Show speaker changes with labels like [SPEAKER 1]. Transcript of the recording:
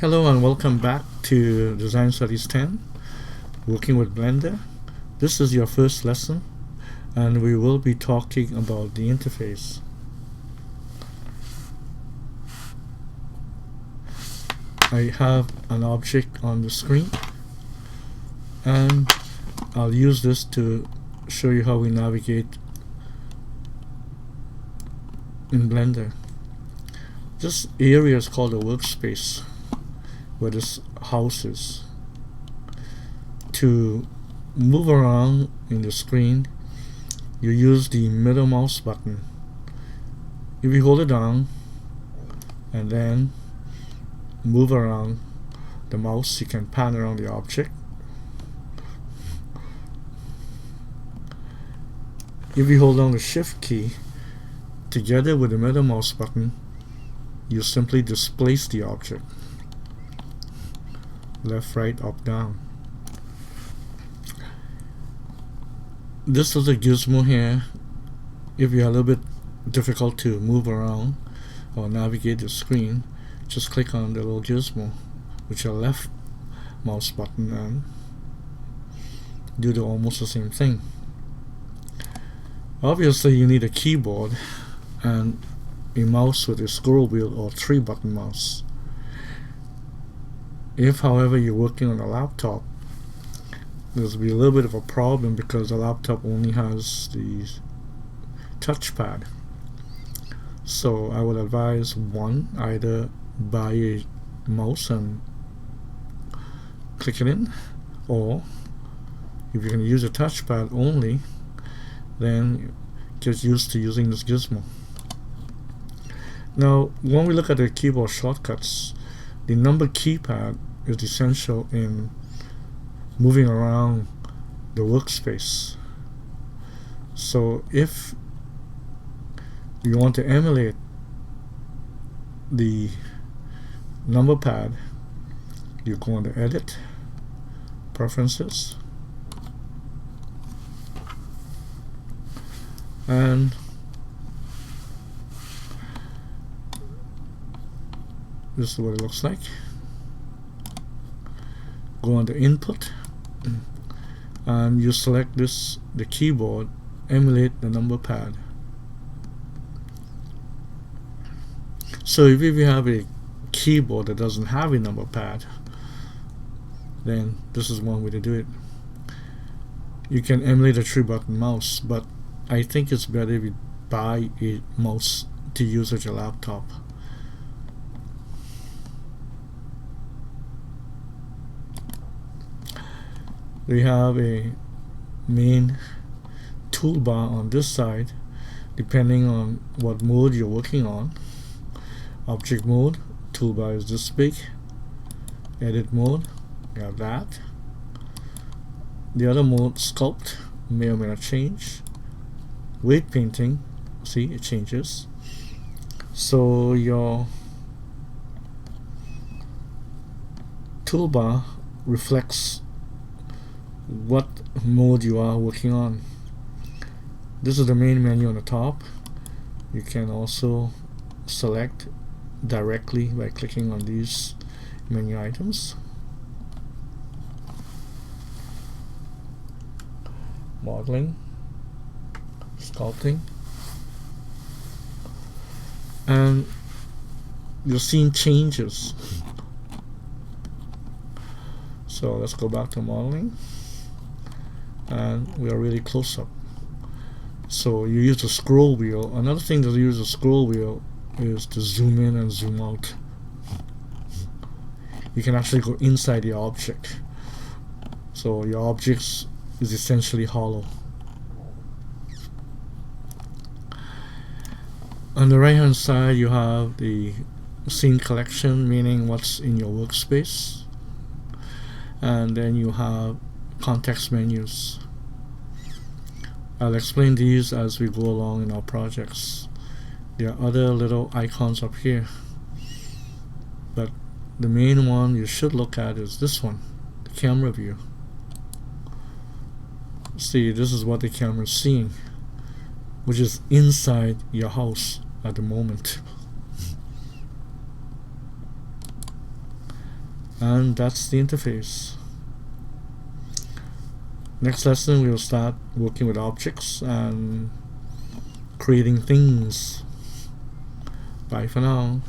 [SPEAKER 1] Hello and welcome back to Design Studies 10, working with Blender. This is your first lesson and we will be talking about the interface. I have an object on the screen and I'll use this to show you how we navigate in Blender. This area is called a workspace, where this house is. To move around in the screen, you use the middle mouse button. If you hold it down and then move around the mouse, you can pan around the object. If you hold down the shift key together with the middle mouse button, you simply displace the object. Left, right, up, down. This is a gizmo here. If you're a little bit difficult to move around or navigate the screen, just click on the little gizmo with your left mouse button and do almost the same thing. Obviously you need a keyboard and a mouse with a scroll wheel or 3-button mouse. If, however, you're working on a laptop, there's be a little bit of a problem because the laptop only has the touchpad. So I would advise either buy a mouse and click it in, or if you can use a touchpad only, then get used to using this gizmo. Now, when we look at the keyboard shortcuts, the number keypad is essential in moving around the workspace. So if you want to emulate the number pad, you go into Edit, Preferences, and this is what it looks like. Go under Input and you select the keyboard, emulate the number pad. So if you have a keyboard that doesn't have a number pad, then this is one way to do it. You can emulate a 3-button mouse, but I think it's better if you buy a mouse to use with your laptop. We have a main toolbar on this side depending on what mode you're working on. Object mode, toolbar is this big. Edit mode, you have that. The other mode, sculpt, may or may not change. Weight painting, see, it changes. So your toolbar reflects what mode you are working on. This is the main menu on the top. You can also select directly by clicking on these menu items. Modeling, sculpting, and your scene changes. So let's go back to modeling, and we are really close up. So you use the scroll wheel. Another thing to use the scroll wheel is to zoom in and zoom out. You can actually go inside the object, so your object is essentially hollow. On the right hand side you have the scene collection, meaning what's in your workspace, and then you have context menus. I'll explain these as we go along in our projects. There are other little icons up here, but the main one you should look at is this one, the camera view. See, this is what the camera is seeing, which is inside your house at the moment. and that's the interface. Next lesson we will start working with objects and creating things. Bye for now.